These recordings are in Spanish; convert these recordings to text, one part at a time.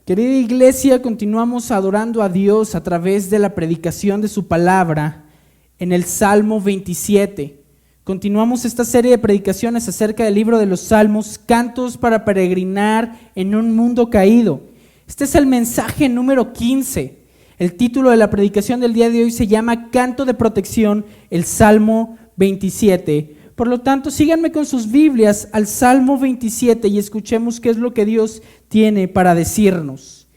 Querida iglesia, continuamos adorando a Dios a través de la predicación de su palabra en el Salmo 27. Continuamos esta serie de predicaciones acerca del libro de los Salmos, cantos para peregrinar en un mundo caído. Este es el mensaje número 15. El título de la predicación del día de hoy se llama Canto de Protección, el Salmo 27. Por lo tanto, síganme con sus Biblias al Salmo 27 y escuchemos qué es lo que Dios tiene para decirnos.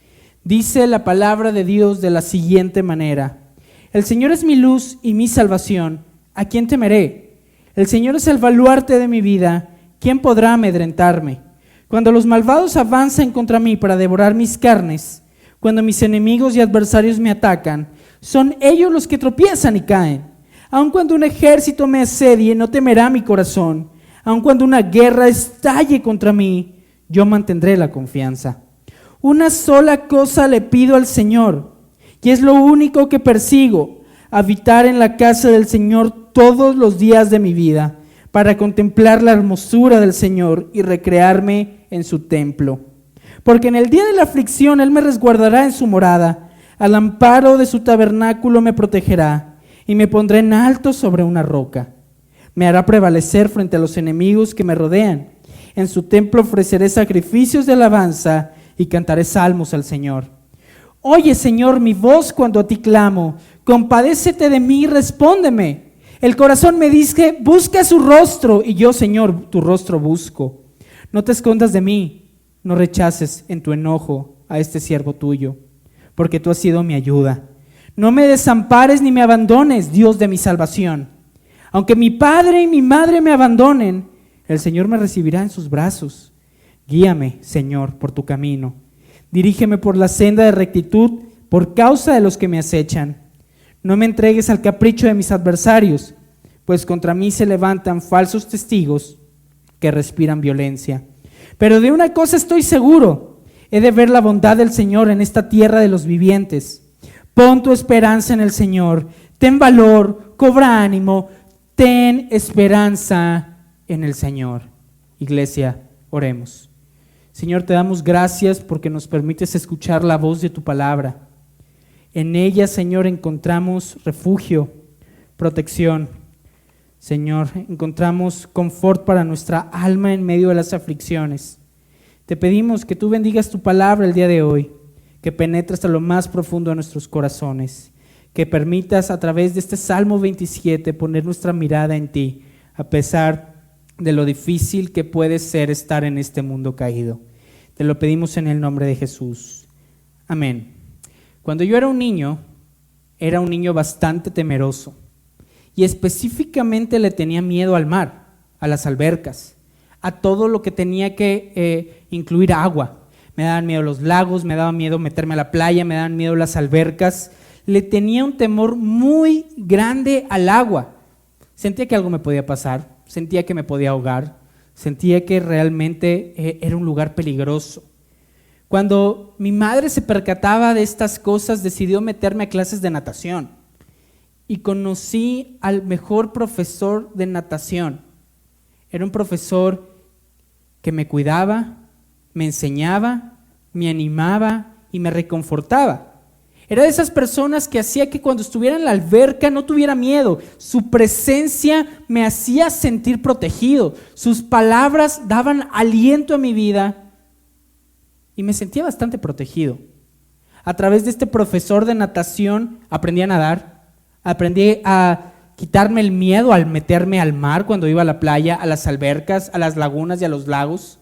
Dice la palabra de Dios de la siguiente manera: El Señor es mi luz y mi salvación, ¿a quién temeré? El Señor es el baluarte de mi vida, ¿quién podrá amedrentarme? Cuando los malvados avanzan contra mí para devorar mis carnes, cuando mis enemigos y adversarios me atacan, son ellos los que tropiezan y caen. Aun cuando un ejército me asedie, no temerá mi corazón. Aun cuando una guerra estalle contra mí, yo mantendré la confianza. Una sola cosa le pido al Señor, y es lo único que persigo: habitar en la casa del Señor todos los días de mi vida, para contemplar la hermosura del Señor y recrearme en su templo. Porque en el día de la aflicción Él me resguardará en su morada, al amparo de su tabernáculo me protegerá, y me pondré en alto sobre una roca. Me hará prevalecer frente a los enemigos que me rodean. En su templo ofreceré sacrificios de alabanza y cantaré salmos al Señor. Oye, Señor, mi voz cuando a ti clamo. Compadécete de mí y respóndeme. El corazón me dice, busca su rostro, y yo, Señor, tu rostro busco. No te escondas de mí, no rechaces en tu enojo a este siervo tuyo, porque tú has sido mi ayuda. No me desampares ni me abandones, Dios de mi salvación. Aunque mi padre y mi madre me abandonen, el Señor me recibirá en sus brazos. Guíame, Señor, por tu camino. Dirígeme por la senda de rectitud por causa de los que me acechan. No me entregues al capricho de mis adversarios, pues contra mí se levantan falsos testigos que respiran violencia. Pero de una cosa estoy seguro: he de ver la bondad del Señor en esta tierra de los vivientes. Pon tu esperanza en el Señor, ten valor, cobra ánimo, ten esperanza en el Señor. Iglesia, oremos. Señor, te damos gracias porque nos permites escuchar la voz de tu palabra. En ella, Señor, encontramos refugio, protección. Señor, encontramos confort para nuestra alma en medio de las aflicciones. Te pedimos que tú bendigas tu palabra el día de hoy, que penetre hasta lo más profundo de nuestros corazones, que permitas a través de este Salmo 27 poner nuestra mirada en ti, a pesar de lo difícil que puede ser estar en este mundo caído. Te lo pedimos en el nombre de Jesús. Amén. Cuando yo era un niño bastante temeroso, y específicamente le tenía miedo al mar, a las albercas, a todo lo que tenía que incluir agua. Me daban miedo los lagos, me daba miedo meterme a la playa, me daban miedo las albercas. Le tenía un temor muy grande al agua. Sentía que algo me podía pasar, sentía que me podía ahogar, sentía que realmente era un lugar peligroso. Cuando mi madre se percataba de estas cosas, decidió meterme a clases de natación. Y conocí al mejor profesor de natación. Era un profesor que me cuidaba, me enseñaba, me animaba y me reconfortaba. Era de esas personas que hacía que cuando estuviera en la alberca no tuviera miedo. Su presencia me hacía sentir protegido. Sus palabras daban aliento a mi vida y me sentía bastante protegido. A través de este profesor de natación aprendí a nadar, aprendí a quitarme el miedo al meterme al mar cuando iba a la playa, a las albercas, a las lagunas y a los lagos.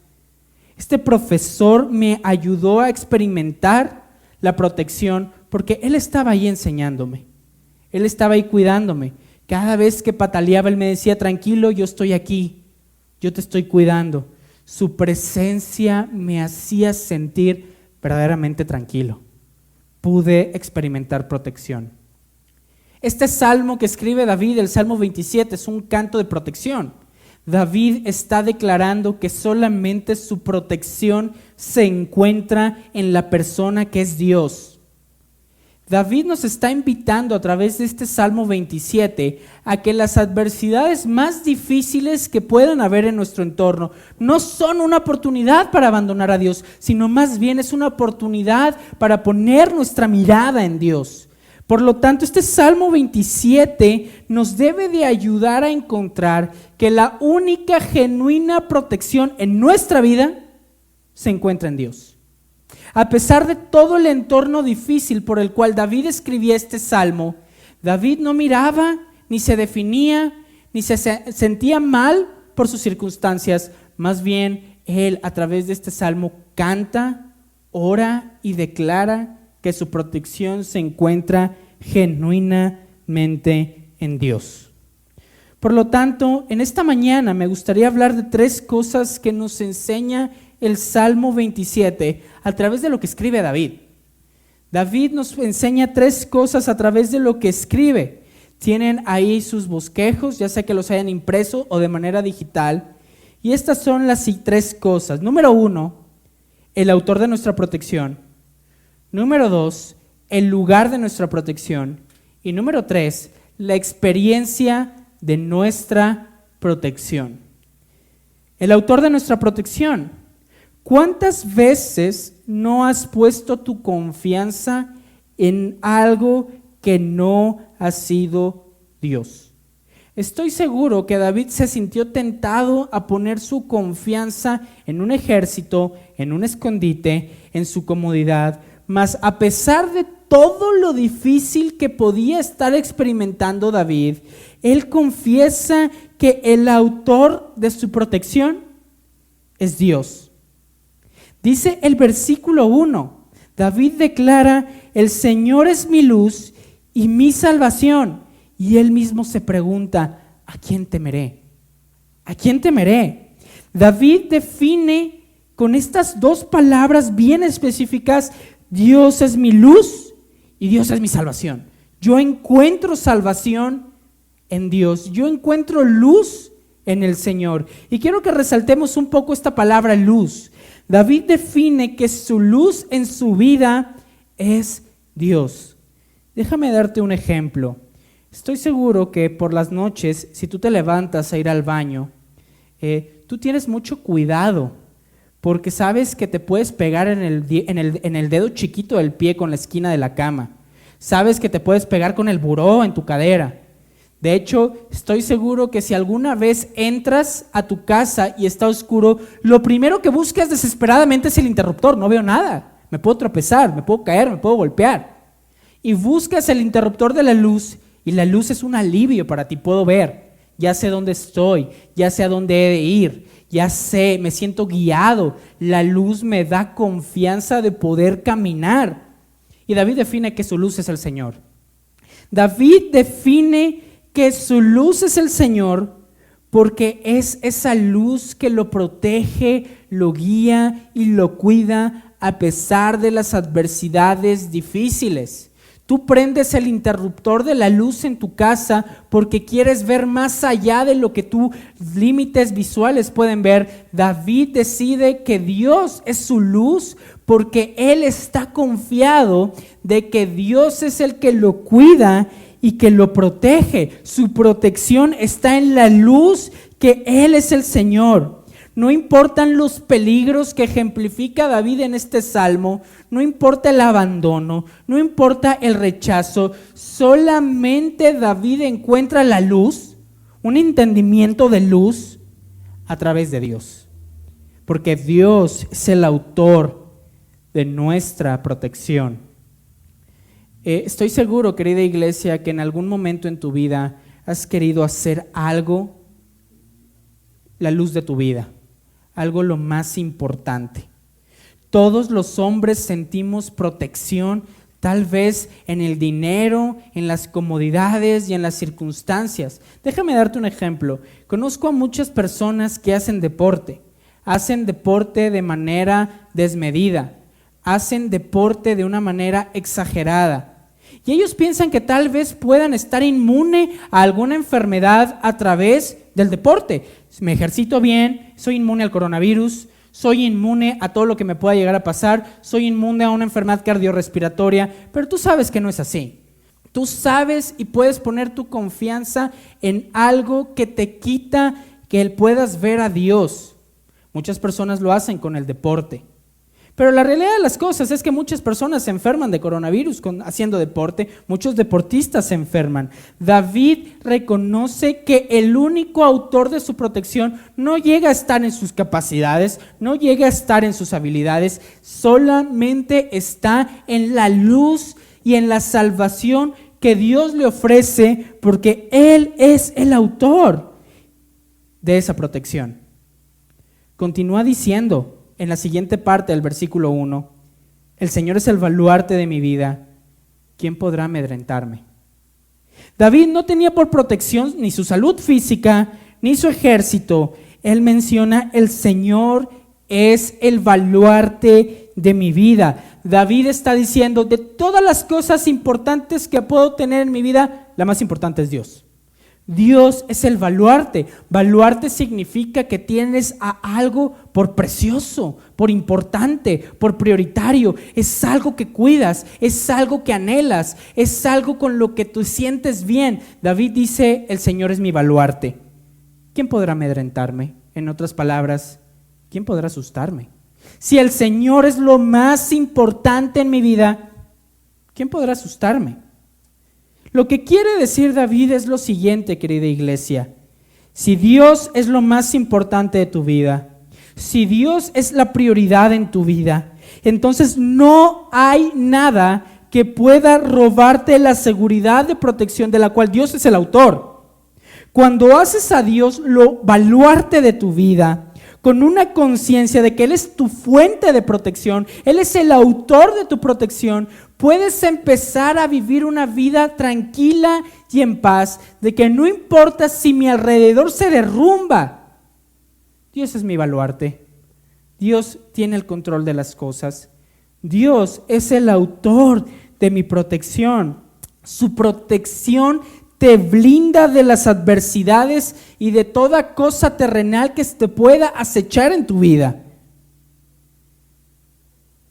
Este profesor me ayudó a experimentar la protección porque él estaba ahí enseñándome, él estaba ahí cuidándome. Cada vez que pataleaba él me decía, tranquilo, yo estoy aquí, yo te estoy cuidando. Su presencia me hacía sentir verdaderamente tranquilo. Pude experimentar protección. Este salmo que escribe David, el Salmo 27, es un canto de protección. David está declarando que solamente su protección se encuentra en la persona que es Dios. David nos está invitando a través de este Salmo 27 a que las adversidades más difíciles que puedan haber en nuestro entorno no son una oportunidad para abandonar a Dios, sino más bien es una oportunidad para poner nuestra mirada en Dios. Por lo tanto, este Salmo 27 nos debe de ayudar a encontrar que la única genuina protección en nuestra vida se encuentra en Dios. A pesar de todo el entorno difícil por el cual David escribía este salmo, David no miraba, ni se definía, ni se sentía mal por sus circunstancias. Más bien, él a través de este salmo canta, ora y declara que su protección se encuentra genuinamente en Dios. Por lo tanto, en esta mañana me gustaría hablar de 3 cosas que nos enseña el Salmo 27 a través de lo que escribe David. David nos enseña 3 cosas a través de lo que escribe. Tienen ahí sus bosquejos, ya sea que los hayan impreso o de manera digital. Y estas son las 3 cosas. Número 1, el autor de nuestra protección. Número 2, el lugar de nuestra protección. Y número 3, la experiencia de nuestra protección. El autor de nuestra protección. ¿Cuántas veces no has puesto tu confianza en algo que no ha sido Dios? Estoy seguro que David se sintió tentado a poner su confianza en un ejército, en un escondite, en su comodidad, mas a pesar de todo lo difícil que podía estar experimentando David, él confiesa que el autor de su protección es Dios. Dice el versículo 1, David declara, el Señor es mi luz y mi salvación. Y él mismo se pregunta, ¿a quién temeré? ¿A quién temeré? David define con estas 2 palabras bien específicas, Dios es mi luz y Dios es mi salvación. Yo encuentro salvación en Dios, yo encuentro luz en el Señor. Y quiero que resaltemos un poco esta palabra luz. David define que su luz en su vida es Dios. Déjame darte un ejemplo. Estoy seguro que por las noches, si tú te levantas a ir al baño, tú tienes mucho cuidado, porque sabes que te puedes pegar en el dedo chiquito del pie con la esquina de la cama. Sabes que te puedes pegar con el buró en tu cadera. De hecho, estoy seguro que si alguna vez entras a tu casa y está oscuro, lo primero que buscas desesperadamente es el interruptor. No veo nada, me puedo tropezar, me puedo caer, me puedo golpear. Y buscas el interruptor de la luz y la luz es un alivio para ti. Puedo ver, ya sé dónde estoy, ya sé a dónde he de ir, ya sé, me siento guiado. La luz me da confianza de poder caminar. Y David define que su luz es el Señor. David define que su luz es el Señor porque es esa luz que lo protege, lo guía y lo cuida a pesar de las adversidades difíciles. Tú prendes el interruptor de la luz en tu casa porque quieres ver más allá de lo que tus límites visuales pueden ver. David decide que Dios es su luz porque él está confiado de que Dios es el que lo cuida y que lo protege. Su protección está en la luz, que Él es el Señor. No importan los peligros que ejemplifica David en este salmo, no importa el abandono, no importa el rechazo, solamente David encuentra la luz, un entendimiento de luz a través de Dios. Porque Dios es el autor de nuestra protección. Estoy seguro, querida iglesia, que en algún momento en tu vida has querido hacer algo, la luz de tu vida, algo lo más importante. Todos los hombres sentimos protección, tal vez en el dinero, en las comodidades y en las circunstancias. Déjame darte un ejemplo. Conozco a muchas personas que hacen deporte de manera desmedida, hacen deporte de una manera exagerada. Y ellos piensan que tal vez puedan estar inmune a alguna enfermedad a través del deporte. Me ejercito bien, soy inmune al coronavirus, soy inmune a todo lo que me pueda llegar a pasar, soy inmune a una enfermedad cardiorrespiratoria, pero tú sabes que no es así. Tú sabes y puedes poner tu confianza en algo que te quita que puedas ver a Dios. Muchas personas lo hacen con el deporte. Pero la realidad de las cosas es que muchas personas se enferman de coronavirus haciendo deporte, muchos deportistas se enferman. David reconoce que el único autor de su protección no llega a estar en sus capacidades, no llega a estar en sus habilidades, solamente está en la luz y en la salvación que Dios le ofrece, porque Él es el autor de esa protección. Continúa diciendo en la siguiente parte del versículo 1, el Señor es el baluarte de mi vida, ¿quién podrá amedrentarme? David no tenía por protección ni su salud física, ni su ejército. Él menciona, el Señor es el baluarte de mi vida. David está diciendo, de todas las cosas importantes que puedo tener en mi vida, la más importante es Dios. Dios es el baluarte. Baluarte significa que tienes a algo por precioso, por importante, por prioritario. Es algo que cuidas, es algo que anhelas, es algo con lo que tú sientes bien. David dice, el Señor es mi baluarte. ¿Quién podrá amedrentarme? En otras palabras, ¿quién podrá asustarme? Si el Señor es lo más importante en mi vida, ¿quién podrá asustarme? Lo que quiere decir David es lo siguiente, querida iglesia. Si Dios es lo más importante de tu vida, si Dios es la prioridad en tu vida, entonces no hay nada que pueda robarte la seguridad de protección de la cual Dios es el autor. Cuando haces a Dios lo baluarte de tu vida, con una conciencia de que Él es tu fuente de protección, Él es el autor de tu protección, puedes empezar a vivir una vida tranquila y en paz, de que no importa si mi alrededor se derrumba, Dios es mi baluarte. Dios tiene el control de las cosas. Dios es el autor de mi protección. Su protección te blinda de las adversidades y de toda cosa terrenal que te pueda acechar en tu vida.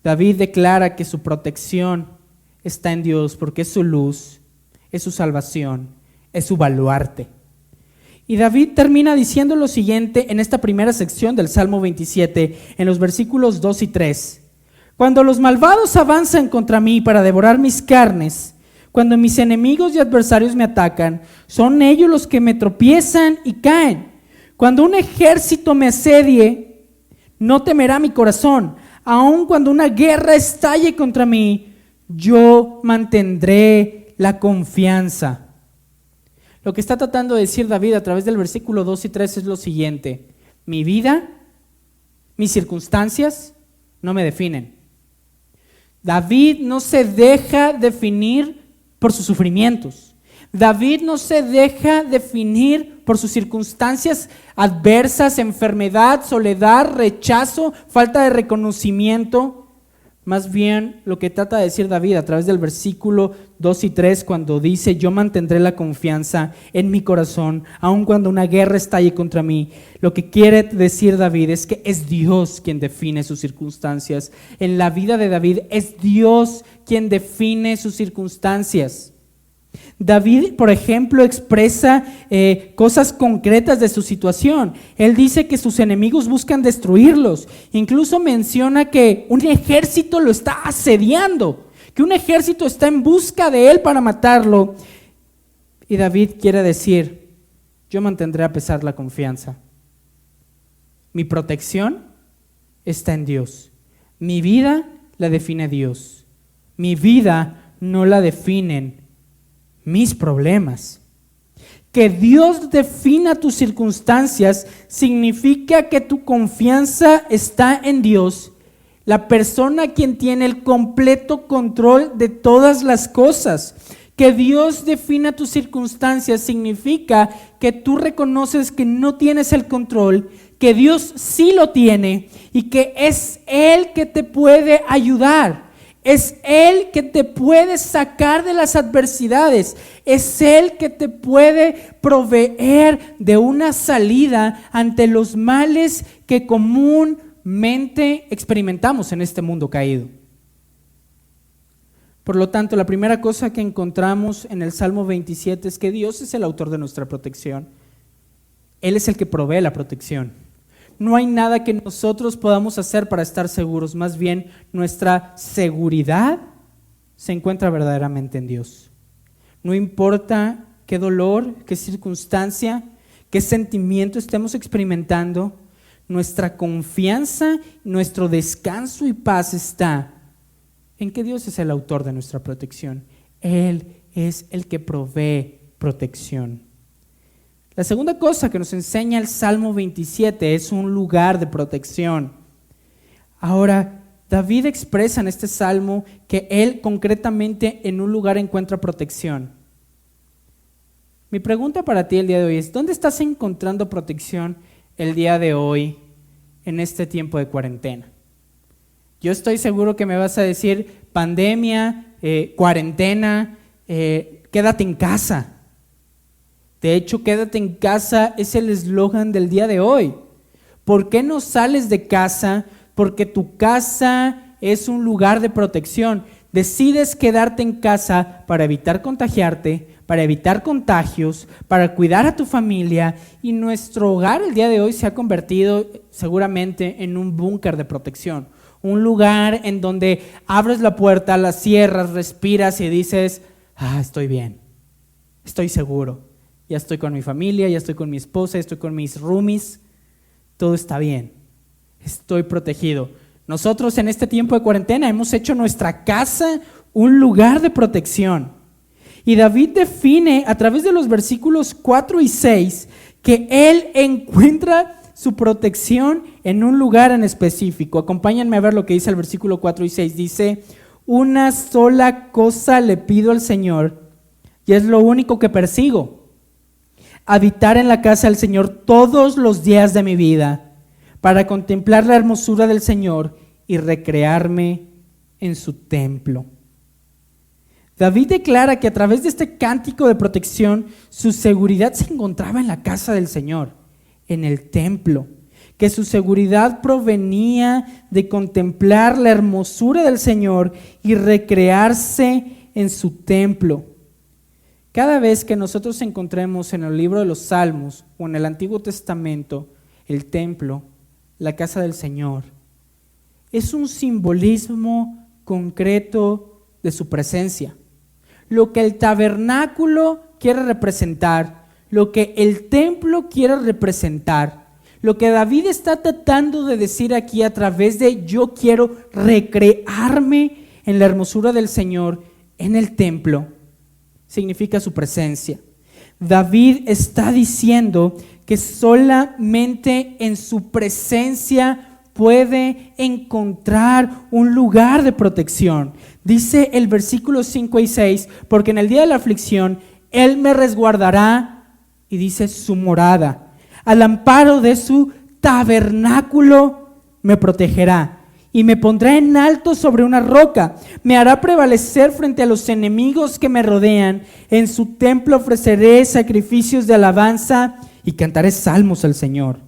David declara que su protección está en Dios porque es su luz, es su salvación, es su baluarte. Y David termina diciendo lo siguiente en esta primera sección del Salmo 27, en los versículos 2 y 3. Cuando los malvados avanzan contra mí para devorar mis carnes, cuando mis enemigos y adversarios me atacan, son ellos los que me tropiezan y caen. Cuando un ejército me asedie, no temerá mi corazón. Aun cuando una guerra estalle contra mí, yo mantendré la confianza. Lo que está tratando de decir David a través del versículo 2 y 3 es lo siguiente: mi vida, mis circunstancias no me definen. David no se deja definir por sus sufrimientos. David no se deja definir por sus circunstancias adversas, enfermedad, soledad, rechazo, falta de reconocimiento. Más bien lo que trata de decir David a través del versículo 2 y 3 cuando dice, yo mantendré la confianza en mi corazón, aun cuando una guerra estalle contra mí. Lo que quiere decir David es que es Dios quien define sus circunstancias. En la vida de David es Dios quien define sus circunstancias. David, por ejemplo, expresa cosas concretas de su situación. Él dice que sus enemigos buscan destruirlos. Incluso menciona que un ejército lo está asediando, que un ejército está en busca de él para matarlo. Y David quiere decir, yo mantendré a pesar la confianza. Mi protección está en Dios. Mi vida la define Dios. Mi vida no la definen mis problemas. Que Dios defina tus circunstancias significa que tu confianza está en Dios, la persona quien tiene el completo control de todas las cosas. Que Dios defina tus circunstancias significa que tú reconoces que no tienes el control, que Dios sí lo tiene y que es Él que te puede ayudar. Es Él que te puede sacar de las adversidades. Es Él que te puede proveer de una salida ante los males que comúnmente mente experimentamos en este mundo caído. Por lo tanto, la primera cosa que encontramos en el Salmo 27 es que Dios es el autor de nuestra protección. Él es el que provee la protección. No hay nada que nosotros podamos hacer para estar seguros, más bien nuestra seguridad se encuentra verdaderamente en Dios. No importa qué dolor, qué circunstancia, qué sentimiento estemos experimentando, nuestra confianza, nuestro descanso y paz está en que Dios es el autor de nuestra protección. Él es el que provee protección. La segunda cosa que nos enseña el Salmo 27 es un lugar de protección. Ahora, David expresa en este salmo que él concretamente en un lugar encuentra protección. Mi pregunta para ti el día de hoy es, ¿dónde estás encontrando protección el día de hoy en este tiempo de cuarentena? Yo estoy seguro que me vas a decir pandemia, cuarentena, quédate en casa. De hecho, quédate en casa es el eslogan del día de hoy. ¿Por qué no sales de casa? Porque tu casa es un lugar de protección. Decides quedarte en casa para evitar contagiarte, para evitar contagios, para cuidar a tu familia, y nuestro hogar el día de hoy se ha convertido seguramente en un búnker de protección. Un lugar en donde abres la puerta, la cierras, respiras y dices, estoy bien, estoy seguro, ya estoy con mi familia, ya estoy con mi esposa, ya estoy con mis roomies, todo está bien, estoy protegido. Nosotros en este tiempo de cuarentena hemos hecho nuestra casa un lugar de protección. Y David define a través de los versículos 4 y 6 que él encuentra su protección en un lugar en específico. Acompáñenme a ver lo que dice el versículo 4 y 6. Dice, una sola cosa le pido al Señor y es lo único que persigo: habitar en la casa del Señor todos los días de mi vida, para contemplar la hermosura del Señor y recrearme en su templo. David declara que a través de este cántico de protección, su seguridad se encontraba en la casa del Señor, en el templo, que su seguridad provenía de contemplar la hermosura del Señor y recrearse en su templo. Cada vez que nosotros encontremos en el libro de los Salmos o en el Antiguo Testamento el templo, la casa del Señor, es un simbolismo concreto de su presencia. Lo que el tabernáculo quiere representar, lo que el templo quiere representar, lo que David está tratando de decir aquí a través de yo quiero recrearme en la hermosura del Señor en el templo, significa su presencia. David está diciendo que solamente en su presencia puede encontrar un lugar de protección. Dice el versículo 5 y 6, porque en el día de la aflicción Él me resguardará, y dice su morada, al amparo de su tabernáculo me protegerá, y me pondrá en alto sobre una roca, me hará prevalecer frente a los enemigos que me rodean, en su templo ofreceré sacrificios de alabanza y cantaré salmos al Señor.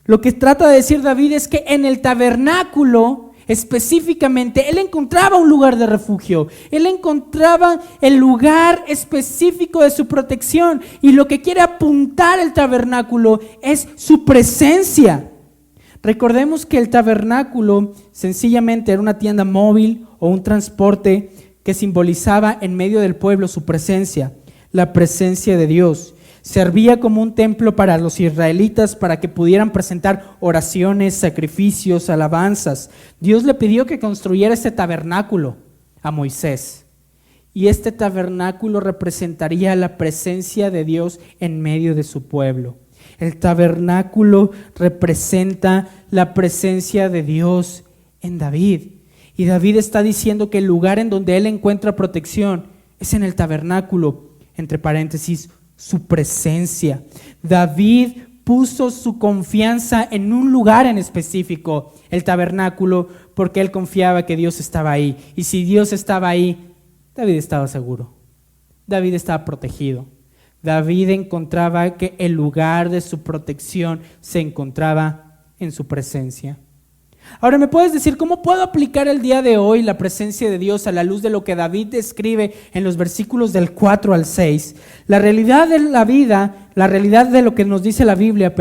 Lo que trata de decir David es que en el tabernáculo específicamente él encontraba un lugar de refugio, él encontraba el lugar específico de su protección, y lo que quiere apuntar el tabernáculo es su presencia. Recordemos que el tabernáculo sencillamente era una tienda móvil o un transporte que simbolizaba en medio del pueblo su presencia, la presencia de Dios. Servía como un templo para los israelitas para que pudieran presentar oraciones, sacrificios, alabanzas. Dios le pidió que construyera este tabernáculo a Moisés. Y este tabernáculo representaría la presencia de Dios en medio de su pueblo. El tabernáculo representa la presencia de Dios en David. Y David está diciendo que el lugar en donde él encuentra protección es en el tabernáculo, entre paréntesis, su presencia. David puso su confianza en un lugar en específico, el tabernáculo, porque él confiaba que Dios estaba ahí. Y si Dios estaba ahí, David estaba seguro. David estaba protegido. David encontraba que el lugar de su protección se encontraba en su presencia. Ahora, ¿me puedes decir cómo puedo aplicar el día de hoy la presencia de Dios a la luz de lo que David describe en los versículos del 4 al 6? La realidad de la vida, la realidad de lo que nos dice la Biblia,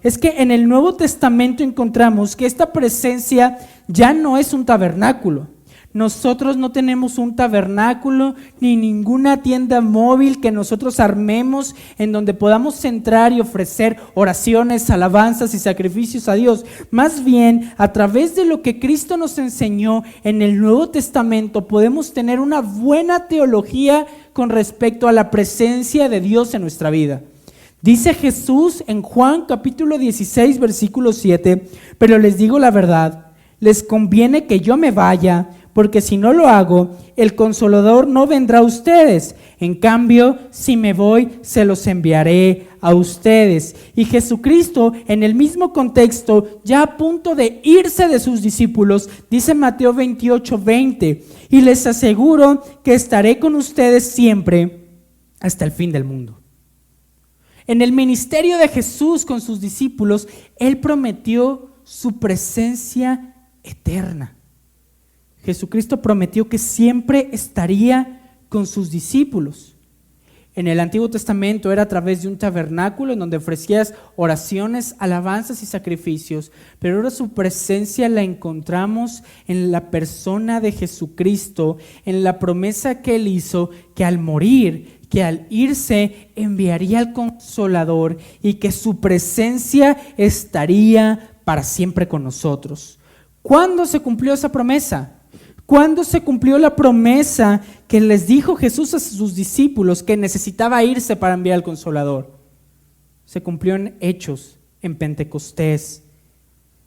es que en el Nuevo Testamento encontramos que esta presencia ya no es un tabernáculo. Nosotros no tenemos un tabernáculo ni ninguna tienda móvil que nosotros armemos en donde podamos entrar y ofrecer oraciones, alabanzas y sacrificios a Dios. Más bien, a través de lo que Cristo nos enseñó en el Nuevo Testamento, podemos tener una buena teología con respecto a la presencia de Dios en nuestra vida. Dice Jesús en Juan capítulo 16, versículo 7, pero les digo la verdad, les conviene que yo me vaya, porque si no lo hago, el Consolador no vendrá a ustedes. En cambio, si me voy, se los enviaré a ustedes. Y Jesucristo, en el mismo contexto, ya a punto de irse de sus discípulos, dice Mateo 28:20, y les aseguro que estaré con ustedes siempre hasta el fin del mundo. En el ministerio de Jesús con sus discípulos, Él prometió su presencia eterna. Jesucristo prometió que siempre estaría con sus discípulos. En el Antiguo Testamento era a través de un tabernáculo en donde ofrecías oraciones, alabanzas y sacrificios, pero ahora su presencia la encontramos en la persona de Jesucristo, en la promesa que Él hizo, que al morir, que al irse enviaría al Consolador y que su presencia estaría para siempre con nosotros. ¿Cuándo se cumplió esa promesa? ¿Cuándo se cumplió la promesa que les dijo Jesús a sus discípulos que necesitaba irse para enviar al Consolador? Se cumplió en Hechos, en Pentecostés.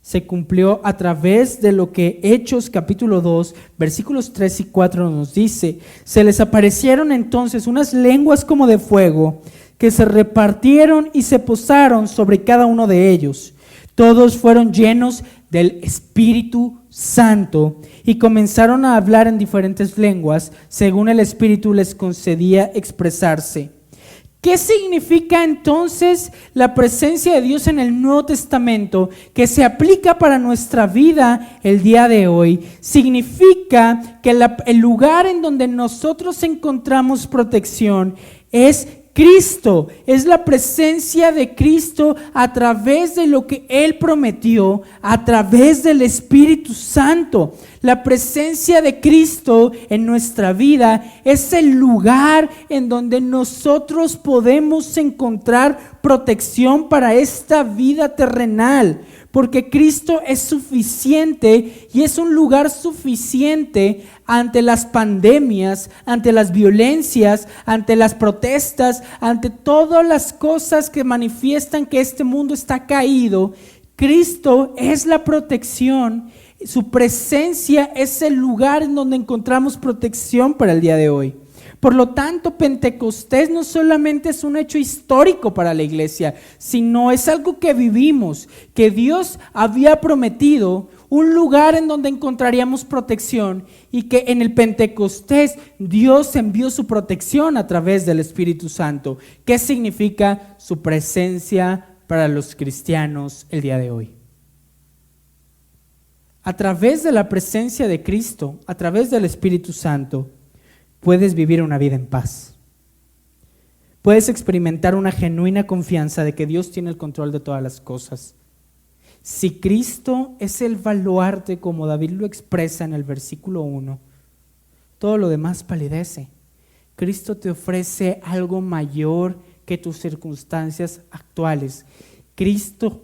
Se cumplió a través de lo que Hechos capítulo 2, versículos 3 y 4 nos dice. Se les aparecieron entonces unas lenguas como de fuego que se repartieron y se posaron sobre cada uno de ellos. Todos fueron llenos del Espíritu Santo y comenzaron a hablar en diferentes lenguas según el Espíritu les concedía expresarse. ¿Qué significa entonces la presencia de Dios en el Nuevo Testamento que se aplica para nuestra vida el día de hoy? Significa que el lugar en donde nosotros encontramos protección es Cristo, es la presencia de Cristo a través de lo que Él prometió, a través del Espíritu Santo. La presencia de Cristo en nuestra vida es el lugar en donde nosotros podemos encontrar protección para esta vida terrenal. Porque Cristo es suficiente y es un lugar suficiente ante las pandemias, ante las violencias, ante las protestas, ante todas las cosas que manifiestan que este mundo está caído. Cristo es la protección, su presencia es el lugar en donde encontramos protección para el día de hoy. Por lo tanto, Pentecostés no solamente es un hecho histórico para la iglesia, sino es algo que vivimos, que Dios había prometido, un lugar en donde encontraríamos protección y que en el Pentecostés Dios envió su protección a través del Espíritu Santo. ¿Qué significa su presencia para los cristianos el día de hoy? A través de la presencia de Cristo, a través del Espíritu Santo, puedes vivir una vida en paz. Puedes experimentar una genuina confianza de que Dios tiene el control de todas las cosas. Si Cristo es el baluarte, como David lo expresa en el versículo 1, todo lo demás palidece. Cristo te ofrece algo mayor que tus circunstancias actuales. Cristo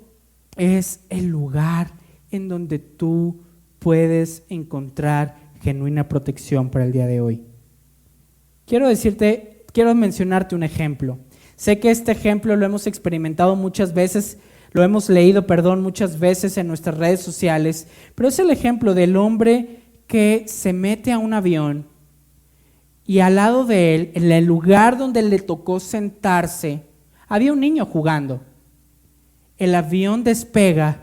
es el lugar en donde tú puedes encontrar genuina protección para el día de hoy. Quiero mencionarte un ejemplo. Sé que este ejemplo lo hemos experimentado muchas veces, lo hemos leído, muchas veces en nuestras redes sociales, pero es el ejemplo del hombre que se mete a un avión y al lado de él, en el lugar donde le tocó sentarse, había un niño jugando. El avión despega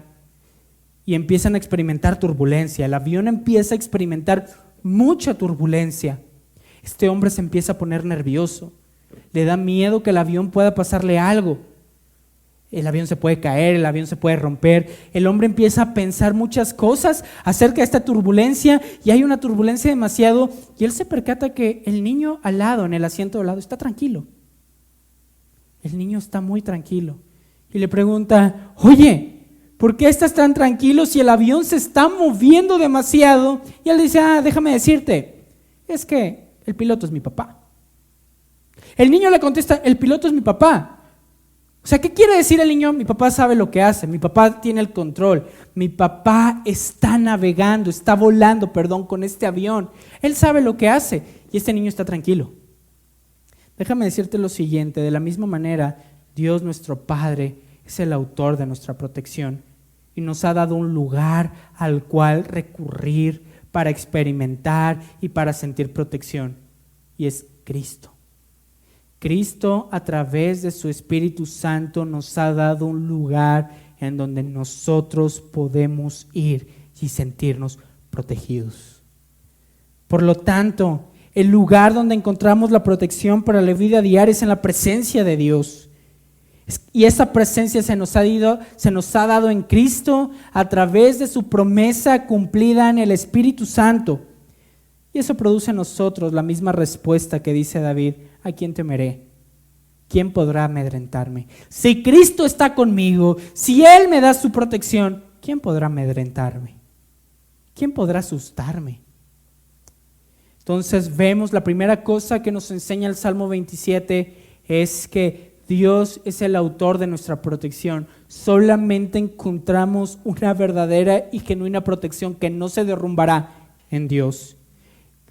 y empiezan a experimentar turbulencia. El avión empieza a experimentar mucha turbulencia. Este hombre se empieza a poner nervioso, le da miedo que el avión pueda pasarle algo. El avión se puede caer, el avión se puede romper. El hombre empieza a pensar muchas cosas acerca de esta turbulencia y hay una turbulencia demasiado y él se percata que el niño al lado, en el asiento al lado, está tranquilo. El niño está muy tranquilo y le pregunta, oye, ¿por qué estás tan tranquilo si el avión se está moviendo demasiado? Y él dice, déjame decirte, es que el piloto es mi papá. El niño le contesta, el piloto es mi papá. O sea, ¿qué quiere decir el niño? Mi papá sabe lo que hace, mi papá tiene el control, mi papá está navegando, está volando, con este avión. Él sabe lo que hace y este niño está tranquilo. Déjame decirte lo siguiente, de la misma manera, Dios nuestro Padre es el autor de nuestra protección y nos ha dado un lugar al cual recurrir para experimentar y para sentir protección, y es Cristo. Cristo, a través de su Espíritu Santo, nos ha dado un lugar en donde nosotros podemos ir y sentirnos protegidos. Por lo tanto, el lugar donde encontramos la protección para la vida diaria es en la presencia de Dios. Y esa presencia se nos ha dado en Cristo a través de su promesa cumplida en el Espíritu Santo. Y eso produce en nosotros la misma respuesta que dice David: ¿a quién temeré? ¿Quién podrá amedrentarme? Si Cristo está conmigo, si Él me da su protección, ¿quién podrá amedrentarme? ¿Quién podrá asustarme? Entonces vemos, la primera cosa que nos enseña el Salmo 27 es que Dios es el autor de nuestra protección. Solamente encontramos una verdadera y genuina protección que no se derrumbará en Dios.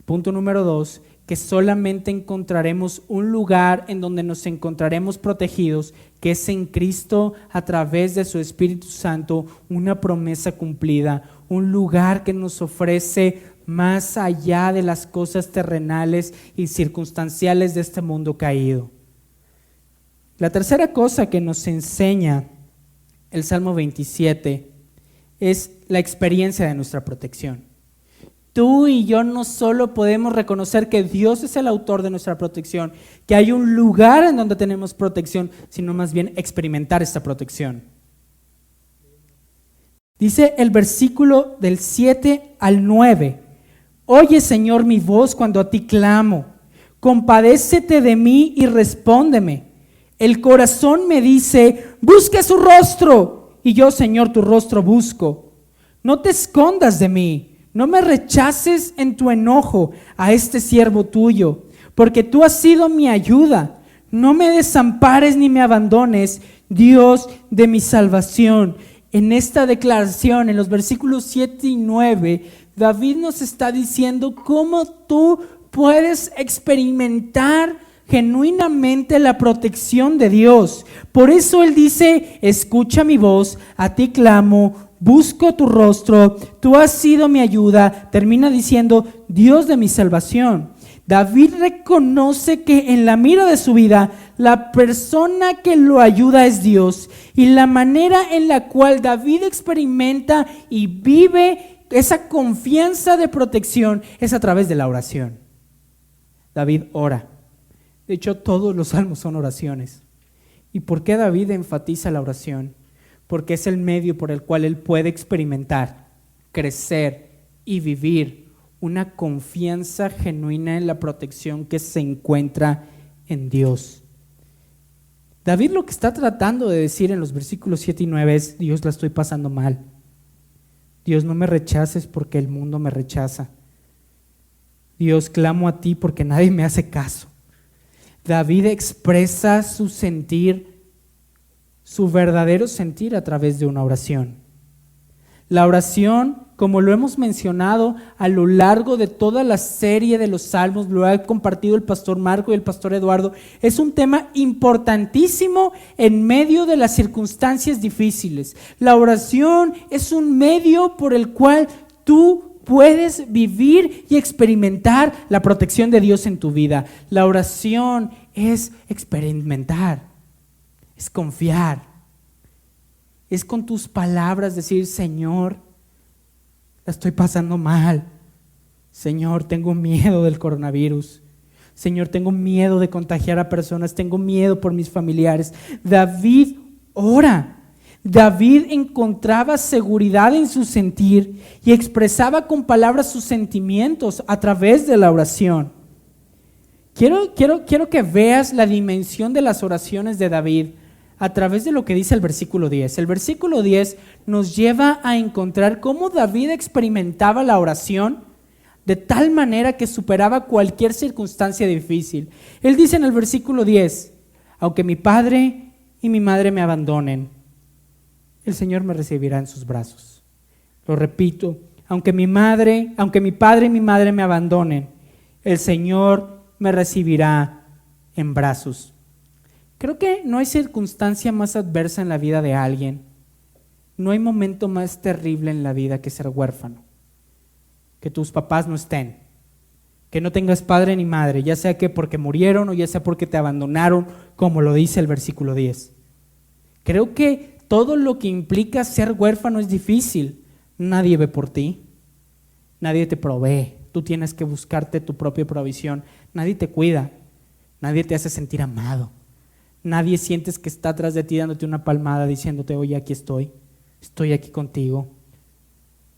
Punto número 2, que solamente encontraremos un lugar en donde nos encontraremos protegidos, que es en Cristo a través de su Espíritu Santo, una promesa cumplida, un lugar que nos ofrece más allá de las cosas terrenales y circunstanciales de este mundo caído. La tercera cosa que nos enseña el Salmo 27 es la experiencia de nuestra protección. Tú y yo no solo podemos reconocer que Dios es el autor de nuestra protección, que hay un lugar en donde tenemos protección, sino más bien experimentar esta protección. Dice el versículo del 7 al 9: Oye, Señor, mi voz cuando a ti clamo, compadécete de mí y respóndeme. El corazón me dice, busca su rostro, y yo, Señor, tu rostro busco. No te escondas de mí. No me rechaces en tu enojo a este siervo tuyo, porque tú has sido mi ayuda. No me desampares ni me abandones, Dios de mi salvación. En esta declaración, en los versículos 7 y 9, David nos está diciendo cómo tú puedes experimentar genuinamente la protección de Dios. Por eso él dice, escucha mi voz, a ti clamo, busco tu rostro, tú has sido mi ayuda. Termina diciendo, Dios de mi salvación. David reconoce que en la mira de su vida, la persona que lo ayuda es Dios. Y la manera en la cual David experimenta y vive esa confianza de protección es a través de la oración. David ora. De hecho, todos los salmos son oraciones. ¿Y por qué David enfatiza la oración? Porque es el medio por el cual él puede experimentar, crecer y vivir una confianza genuina en la protección que se encuentra en Dios. David lo que está tratando de decir en los versículos 7 y 9 es: Dios, la estoy pasando mal. Dios, no me rechaces porque el mundo me rechaza. Dios, clamo a ti porque nadie me hace caso. David expresa su sentir, su verdadero sentir a través de una oración. La oración, como lo hemos mencionado a lo largo de toda la serie de los salmos, lo ha compartido el pastor Marco y el pastor Eduardo, es un tema importantísimo en medio de las circunstancias difíciles. La oración es un medio por el cual tú puedes vivir y experimentar la protección de Dios en tu vida. La oración es experimentar, es confiar, es con tus palabras decir: Señor, la estoy pasando mal. Señor, tengo miedo del coronavirus. Señor, tengo miedo de contagiar a personas, tengo miedo por mis familiares. David ora. David encontraba seguridad en su sentir y expresaba con palabras sus sentimientos a través de la oración. Quiero que veas la dimensión de las oraciones de David a través de lo que dice el versículo 10. El versículo 10 nos lleva a encontrar cómo David experimentaba la oración de tal manera que superaba cualquier circunstancia difícil. Él dice en el versículo 10, aunque mi padre y mi madre me abandonen, el Señor me recibirá en sus brazos. Lo repito, aunque mi padre y mi madre me abandonen, el Señor me recibirá en brazos. Creo que no hay circunstancia más adversa en la vida de alguien, no hay momento más terrible en la vida que ser huérfano, que tus papás no estén, que no tengas padre ni madre, ya sea que porque murieron o ya sea porque te abandonaron, como lo dice el versículo 10. Creo que todo lo que implica ser huérfano es difícil. Nadie ve por ti, nadie te provee, tú tienes que buscarte tu propia provisión, nadie te cuida, nadie te hace sentir amado, nadie sientes que está atrás de ti dándote una palmada diciéndote, oye, aquí estoy aquí contigo.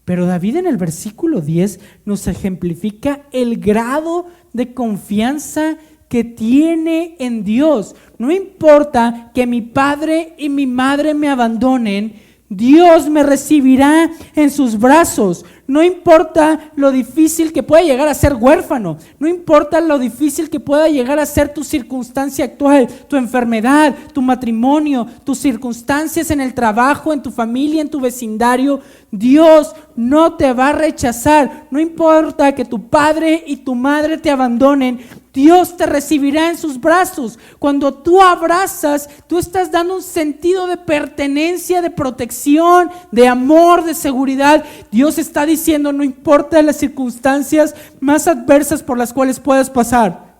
Pero David en el versículo 10 nos ejemplifica el grado de confianza que tiene en Dios. No importa que mi padre y mi madre me abandonen, Dios me recibirá en sus brazos. No importa lo difícil que pueda llegar a ser huérfano, no importa lo difícil que pueda llegar a ser tu circunstancia actual, tu enfermedad, tu matrimonio, tus circunstancias en el trabajo, en tu familia, en tu vecindario, Dios no te va a rechazar. No importa que tu padre y tu madre te abandonen, Dios te recibirá en sus brazos. Cuando tú abrazas, tú estás dando un sentido de pertenencia, de protección, de amor, de seguridad. Dios está diciendo, no importa las circunstancias más adversas por las cuales puedas pasar,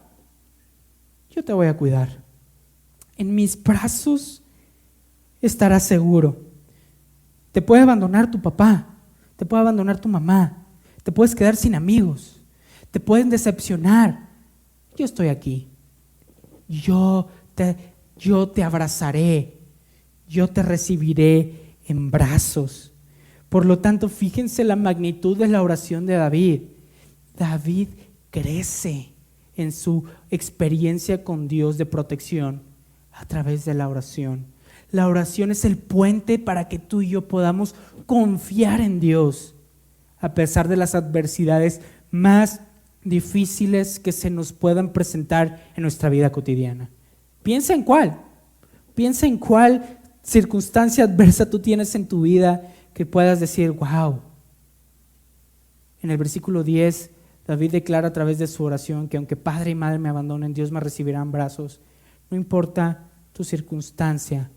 yo te voy a cuidar. En mis brazos estarás seguro. Te puede abandonar tu papá, te puede abandonar tu mamá, te puedes quedar sin amigos, te pueden decepcionar. Yo estoy aquí, yo te abrazaré, yo te recibiré en brazos. Por lo tanto, fíjense la magnitud de la oración de David. David crece en su experiencia con Dios de protección a través de la oración. La oración es el puente para que tú y yo podamos confiar en Dios a pesar de las adversidades más difíciles que se nos puedan presentar en nuestra vida cotidiana. Piensa en cuál circunstancia adversa tú tienes en tu vida que puedas decir, wow. En el versículo 10, David declara a través de su oración que aunque padre y madre me abandonen, Dios me recibirá en brazos. No importa tu circunstancia,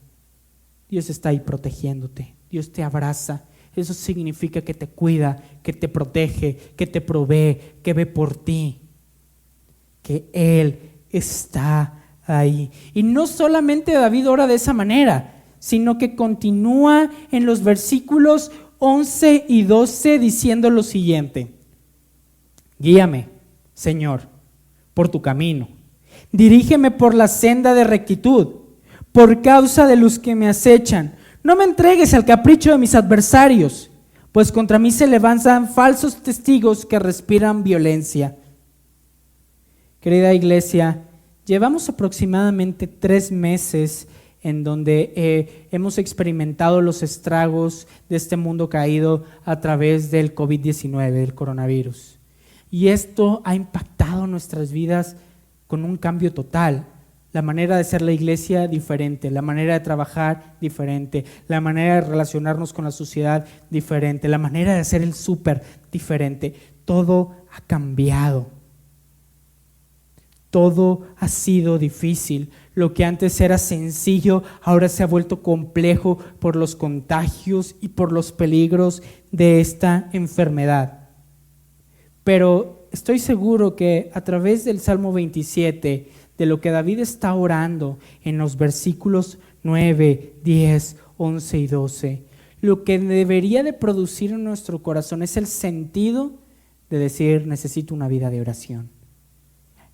Dios está ahí protegiéndote, Dios te abraza. Eso significa que te cuida, que te protege, que te provee, que ve por ti, que Él está ahí. Y no solamente David ora de esa manera, sino que continúa en los versículos 11 y 12 diciendo lo siguiente: guíame, Señor, por tu camino, dirígeme por la senda de rectitud, por causa de los que me acechan. No me entregues al capricho de mis adversarios, pues contra mí se levantan falsos testigos que respiran violencia. Querida iglesia, llevamos aproximadamente 3 meses en donde hemos experimentado los estragos de este mundo caído a través del COVID-19, del coronavirus. Y esto ha impactado nuestras vidas con un cambio total. La manera de ser la iglesia diferente, la manera de trabajar diferente, la manera de relacionarnos con la sociedad diferente, la manera de hacer el súper diferente. Todo ha cambiado. Todo ha sido difícil. Lo que antes era sencillo, ahora se ha vuelto complejo por los contagios y por los peligros de esta enfermedad. Pero estoy seguro que a través del Salmo 27, de lo que David está orando en los versículos 9, 10, 11 y 12, lo que debería de producir en nuestro corazón es el sentido de decir, necesito una vida de oración,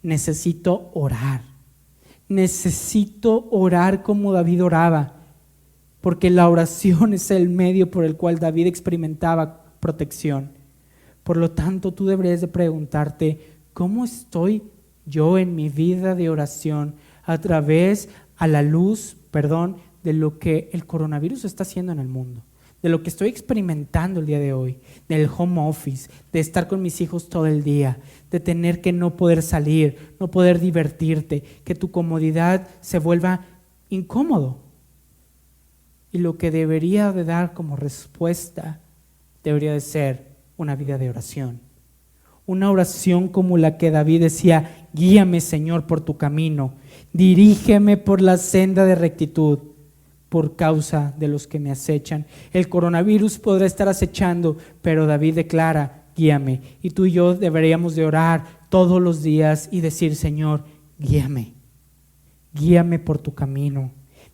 necesito orar como David oraba. porque la oración es el medio por el cual David experimentaba protección. Por lo tanto, tú deberías de preguntarte, ¿cómo estoy yo en mi vida de oración a la luz, de lo que el coronavirus está haciendo en el mundo? De lo que estoy experimentando el día de hoy, del home office, de estar con mis hijos todo el día, de tener que no poder salir, no poder divertirte, que tu comodidad se vuelva incómodo. Y lo que debería de dar como respuesta debería de ser una vida de oración. Una oración como la que David decía: guíame, Señor, por tu camino, dirígeme por la senda de rectitud, por causa de los que me acechan. El coronavirus podrá estar acechando, pero David declara: guíame. Y tú y yo deberíamos de orar todos los días y decir: Señor, guíame, guíame por tu camino,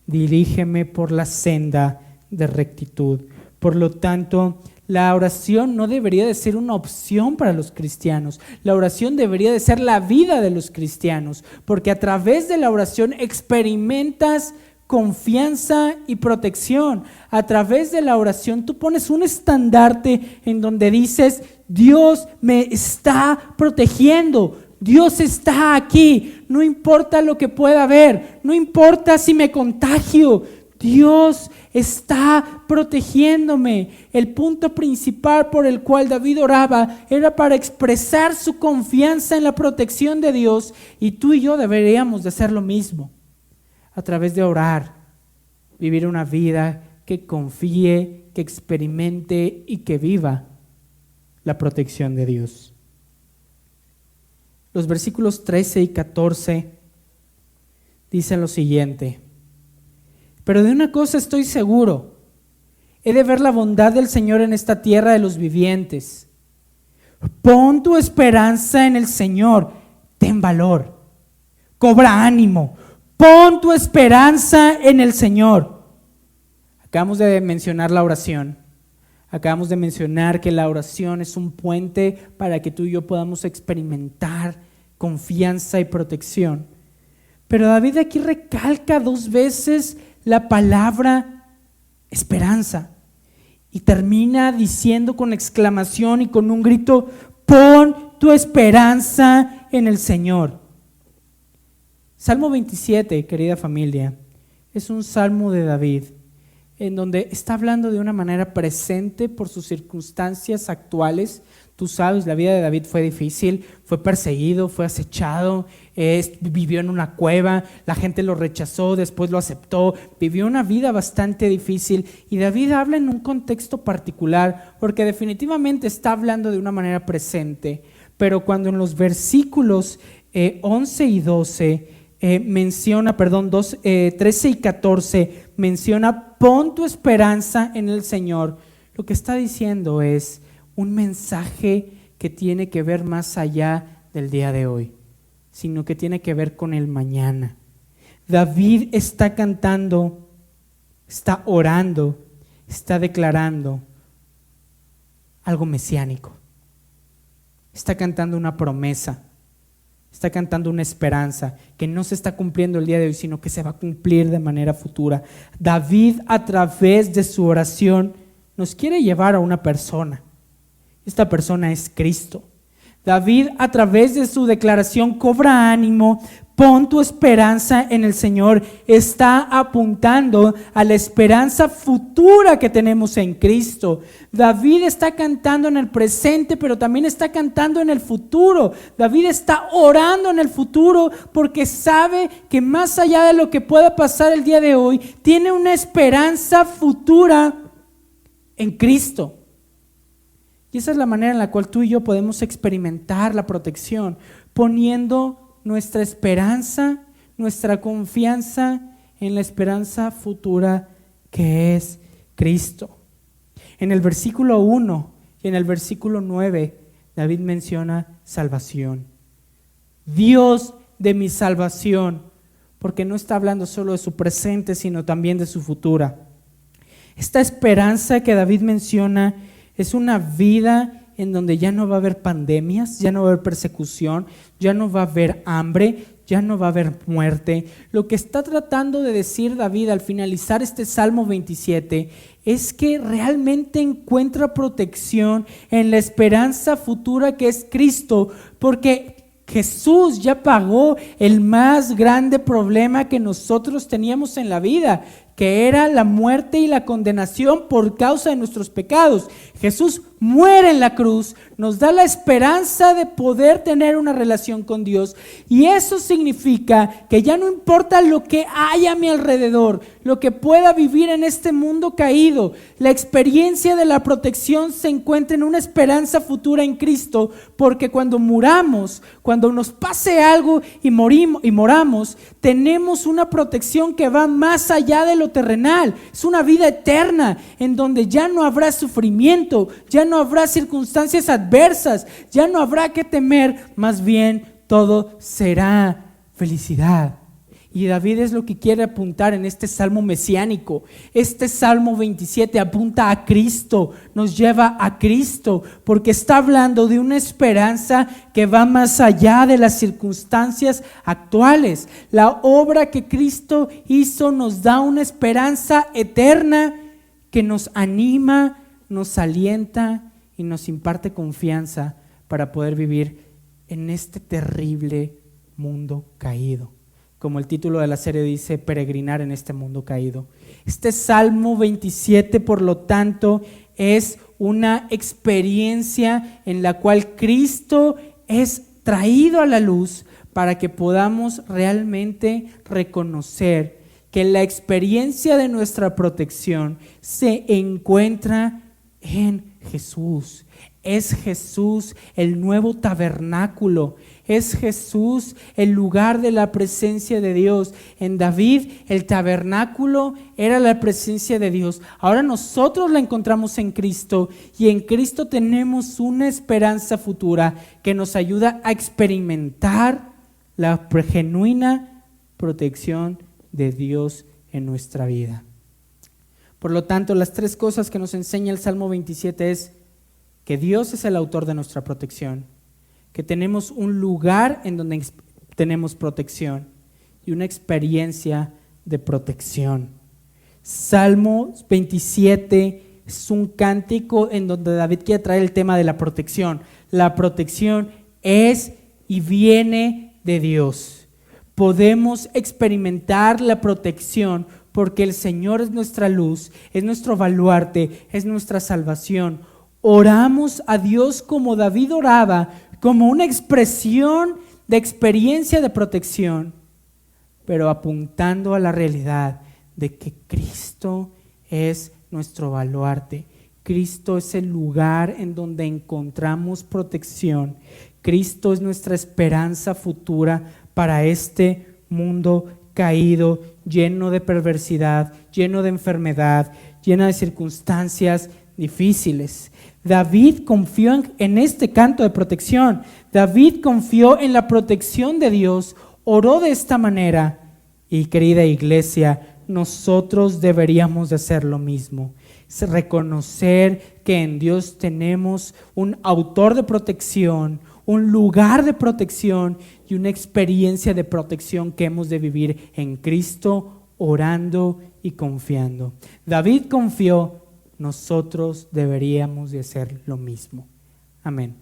dirígeme por la senda de rectitud. Por lo tanto, la oración no debería de ser una opción para los cristianos. La oración debería de ser la vida de los cristianos, porque a través de la oración experimentas confianza y protección. A través de la oración tú pones un estandarte en donde dices: Dios me está protegiendo, Dios está aquí, no importa lo que pueda haber, no importa si me contagio, Dios está protegiéndome. El punto principal por el cual David oraba era para expresar su confianza en la protección de Dios, y tú y yo deberíamos de hacer lo mismo. A través de orar, vivir una vida que confíe, que experimente y que viva la protección de Dios. Los versículos 13 y 14 dicen lo siguiente: pero de una cosa estoy seguro, he de ver la bondad del Señor en esta tierra de los vivientes. Pon tu esperanza en el Señor, ten valor, cobra ánimo. Pon tu esperanza en el Señor. Acabamos de mencionar la oración. Acabamos de mencionar que la oración es un puente para que tú y yo podamos experimentar confianza y protección. Pero David aquí recalca 2 veces la palabra esperanza y termina diciendo con exclamación y con un grito: pon tu esperanza en el Señor. Salmo 27, querida familia, es un salmo de David en donde está hablando de una manera presente por sus circunstancias actuales. Tú sabes, la vida de David fue difícil, fue perseguido, fue acechado, vivió en una cueva, la gente lo rechazó, después lo aceptó, vivió una vida bastante difícil, y David habla en un contexto particular porque definitivamente está hablando de una manera presente. Pero cuando en los versículos 11 y 12 13 y 14 menciona: pon tu esperanza en el Señor, lo que está diciendo es un mensaje que tiene que ver más allá del día de hoy, sino que tiene que ver con el mañana. David está cantando, está orando, está declarando algo mesiánico, está cantando una promesa. Está cantando una esperanza que no se está cumpliendo el día de hoy, sino que se va a cumplir de manera futura. David, a través de su oración, nos quiere llevar a una persona. Esta persona es Cristo. David, a través de su declaración, cobra ánimo. Pon tu esperanza en el Señor. Está apuntando a la esperanza futura que tenemos en Cristo. David está cantando en el presente, pero también está cantando en el futuro. David está orando en el futuro porque sabe que más allá de lo que pueda pasar el día de hoy, tiene una esperanza futura en Cristo. Y esa es la manera en la cual tú y yo podemos experimentar la protección, poniendo nuestra esperanza, nuestra confianza en la esperanza futura que es Cristo. En el versículo 1 y en el versículo 9, David menciona salvación. Dios de mi salvación, porque no está hablando solo de su presente, sino también de su futura. Esta esperanza que David menciona es una vida en donde ya no va a haber pandemias, ya no va a haber persecución, ya no va a haber hambre, ya no va a haber muerte. Lo que está tratando de decir David al finalizar este Salmo 27 es que realmente encuentra protección en la esperanza futura que es Cristo, porque Jesús ya pagó el más grande problema que nosotros teníamos en la vida, que era la muerte y la condenación por causa de nuestros pecados. Jesús muere en la cruz, nos da la esperanza de poder tener una relación con Dios, y eso significa que ya no importa lo que hay a mi alrededor, lo que pueda vivir en este mundo caído, la experiencia de la protección se encuentra en una esperanza futura en Cristo, porque cuando muramos, cuando nos pase algo y moramos, tenemos una protección que va más allá de lo terrenal. Es una vida eterna en donde ya no habrá sufrimiento, ya no habrá circunstancias adversas, ya no habrá que temer, más bien todo será felicidad. Y David es lo que quiere apuntar en este salmo mesiánico. Este Salmo 27 apunta a Cristo, nos lleva a Cristo, porque está hablando de una esperanza que va más allá de las circunstancias actuales. La obra que Cristo hizo nos da una esperanza eterna que nos anima, nos alienta y nos imparte confianza para poder vivir en este terrible mundo caído. Como el título de la serie dice, peregrinar en este mundo caído. Este Salmo 27, por lo tanto, es una experiencia en la cual Cristo es traído a la luz para que podamos realmente reconocer que la experiencia de nuestra protección se encuentra en Jesús. Es Jesús el nuevo tabernáculo. Es Jesús el lugar de la presencia de Dios. En David el tabernáculo era la presencia de Dios. Ahora nosotros la encontramos en Cristo, y en Cristo tenemos una esperanza futura que nos ayuda a experimentar la genuina protección de Dios en nuestra vida. Por lo tanto, las tres cosas que nos enseña el Salmo 27 es que Dios es el autor de nuestra protección, que tenemos un lugar en donde tenemos protección y una experiencia de protección. Salmo 27 es un cántico en donde David quiere traer el tema de la protección. La protección es y viene de Dios. Podemos experimentar la protección porque el Señor es nuestra luz, es nuestro baluarte, es nuestra salvación. Oramos a Dios como David oraba, como una expresión de experiencia de protección, pero apuntando a la realidad de que Cristo es nuestro baluarte. Cristo es el lugar en donde encontramos protección. Cristo es nuestra esperanza futura para este mundo caído, lleno de perversidad, lleno de enfermedad, lleno de circunstancias difíciles. David confió en este canto de protección. David confió en la protección de Dios, oró de esta manera. Y querida iglesia, nosotros deberíamos de hacer lo mismo. Es reconocer que en Dios tenemos un autor de protección, un lugar de protección y una experiencia de protección que hemos de vivir en Cristo, orando y confiando. David confió. Nosotros deberíamos de hacer lo mismo. Amén.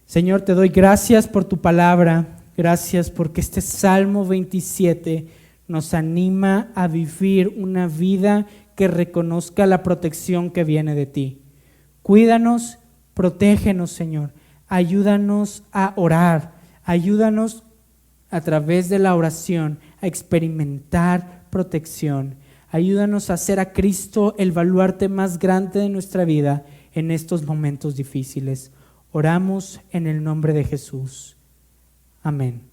Señor, te doy gracias por tu palabra. Gracias porque este Salmo 27 nos anima a vivir una vida que reconozca la protección que viene de ti. Cuídanos, protégenos, Señor. Ayúdanos a orar. Ayúdanos a través de la oración a experimentar protección. Ayúdanos a hacer a Cristo el baluarte más grande de nuestra vida en estos momentos difíciles. Oramos en el nombre de Jesús. Amén.